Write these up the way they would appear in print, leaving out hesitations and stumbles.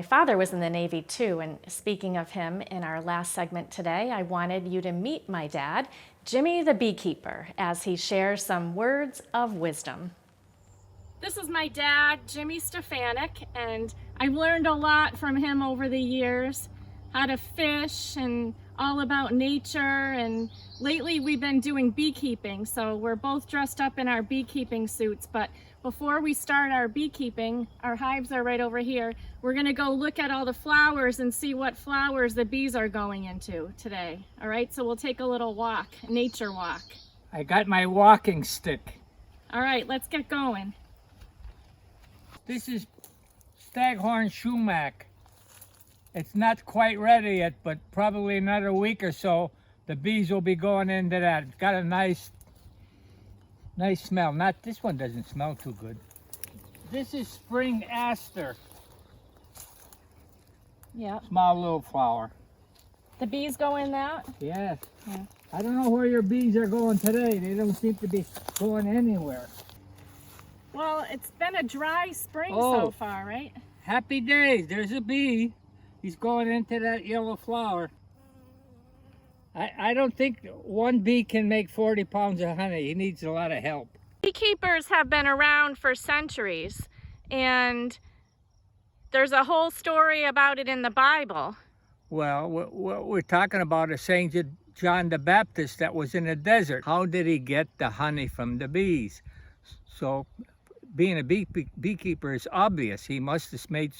My father was in the Navy too, and speaking of him, in our last segment today, I wanted you to meet my dad, Jimmy the Beekeeper, as he shares some words of wisdom. This is my dad, Jimmy Stefanik, and I've learned a lot from him over the years, how to fish and all about nature, and lately we've been doing beekeeping, so we're both dressed up in our beekeeping suits. But before we start our beekeeping, our hives are right over here, we're gonna go look at all the flowers and see what flowers the bees are going into today. All right, so we'll take a little walk, nature walk. I got my walking stick. All right, let's get going. This is Staghorn sumac. It's not quite ready yet, but probably another week or so, the bees will be going into that. It's got a nice smell. Not this one doesn't smell too good. This is spring aster. Yeah. Small little flower. The bees go in that? Yes. Yeah. I don't know where your bees are going today. They don't seem to be going anywhere. Well, it's been a dry spring Oh. so far, right? Happy days. There's a bee. He's going into that yellow flower. I don't think one bee can make 40 pounds of honey. He needs a lot of help. Beekeepers have been around for centuries, and there's a whole story about it in the Bible. Well, what we're talking about is St. John the Baptist that was in the desert. How did he get the honey from the bees? So being a beekeeper is obvious. He must have made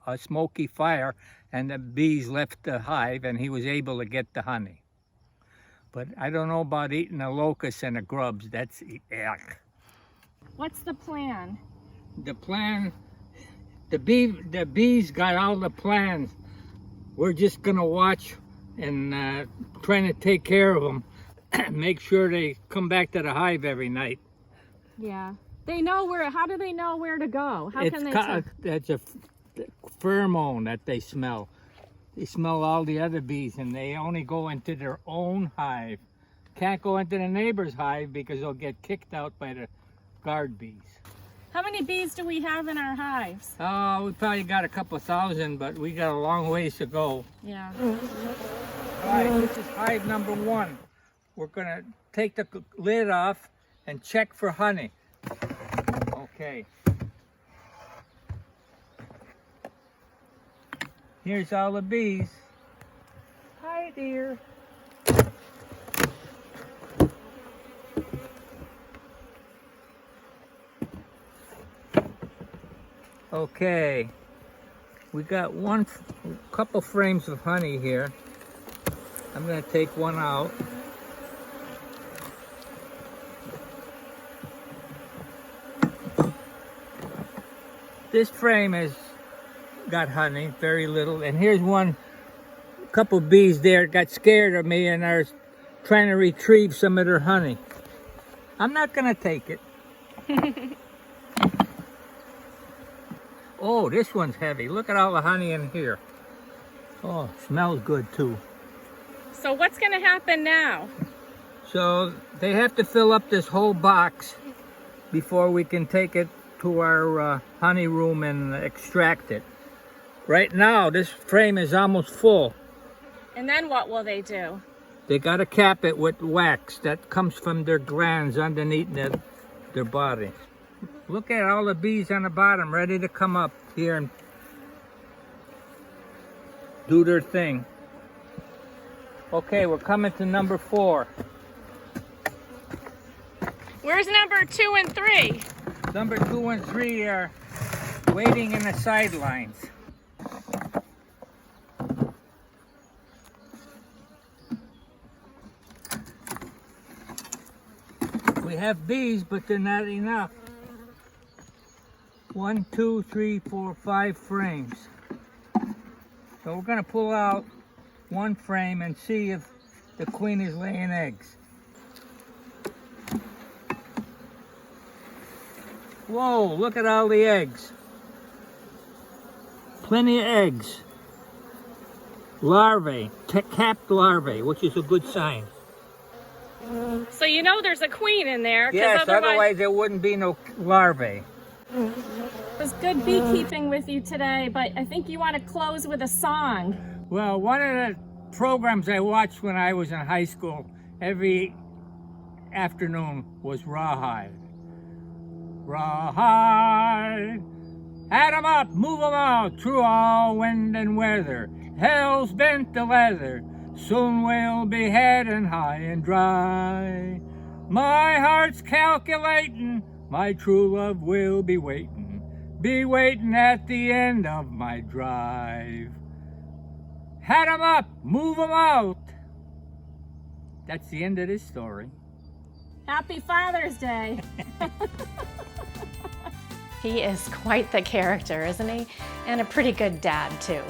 a smoky fire and the bees left the hive and he was able to get the honey. But I don't know about eating the locusts and the grubs. That's yuck. What's the plan? The plan, the bees got all the plans. We're just gonna watch and trying to take care of them. Make sure they come back to the hive every night. Yeah. They know where, how do they know where to go? How can they tell? It's a pheromone that they smell. They smell all the other bees and they only go into their own hive. Can't go into the neighbor's hive because they'll get kicked out by the guard bees. How many bees do we have in our hives? Oh, we probably got a couple thousand, but we got a long ways to go. Yeah. All right, this is hive number 1. We're gonna take the lid off and check for honey. Okay. Here's all the bees. Hi, dear. Okay. We got couple frames of honey here. I'm going to take one out. This frame has got honey, very little, and here's couple bees there got scared of me and are trying to retrieve some of their honey. I'm not gonna take it. Oh, this one's heavy. Look at all the honey in here. Oh, smells good too. So what's going to happen now? So they have to fill up this whole box before we can take it to our honey room and extract it. Right now, this frame is almost full. And then what will they do? They got to cap it with wax that comes from their glands underneath their body. Look at all the bees on the bottom ready to come up here and do their thing. Okay, we're coming to number 4. Where's number 2 and 3? Number 2 and 3 are waiting in the sidelines. We have bees, but they're not enough. 1, 2, 3, 4, 5 frames. So we're gonna pull out one frame and see if the queen is laying eggs. Whoa, look at all the eggs. Plenty of eggs. Larvae, capped larvae, which is a good sign. So you know there's a queen in there. Yes, otherwise there wouldn't be no larvae. It was good beekeeping with you today, but I think you want to close with a song. Well, one of the programs I watched when I was in high school every afternoon was Rawhide. Rawhide, add 'em up, move 'em out, through all wind and weather. Hell's bent to leather, soon we'll be heading high and dry. My heart's calculating, my true love will be waiting at the end of my drive. Had 'em up, move 'em out. That's the end of this story. Happy Father's Day. He is quite the character, isn't he? And a pretty good dad, too.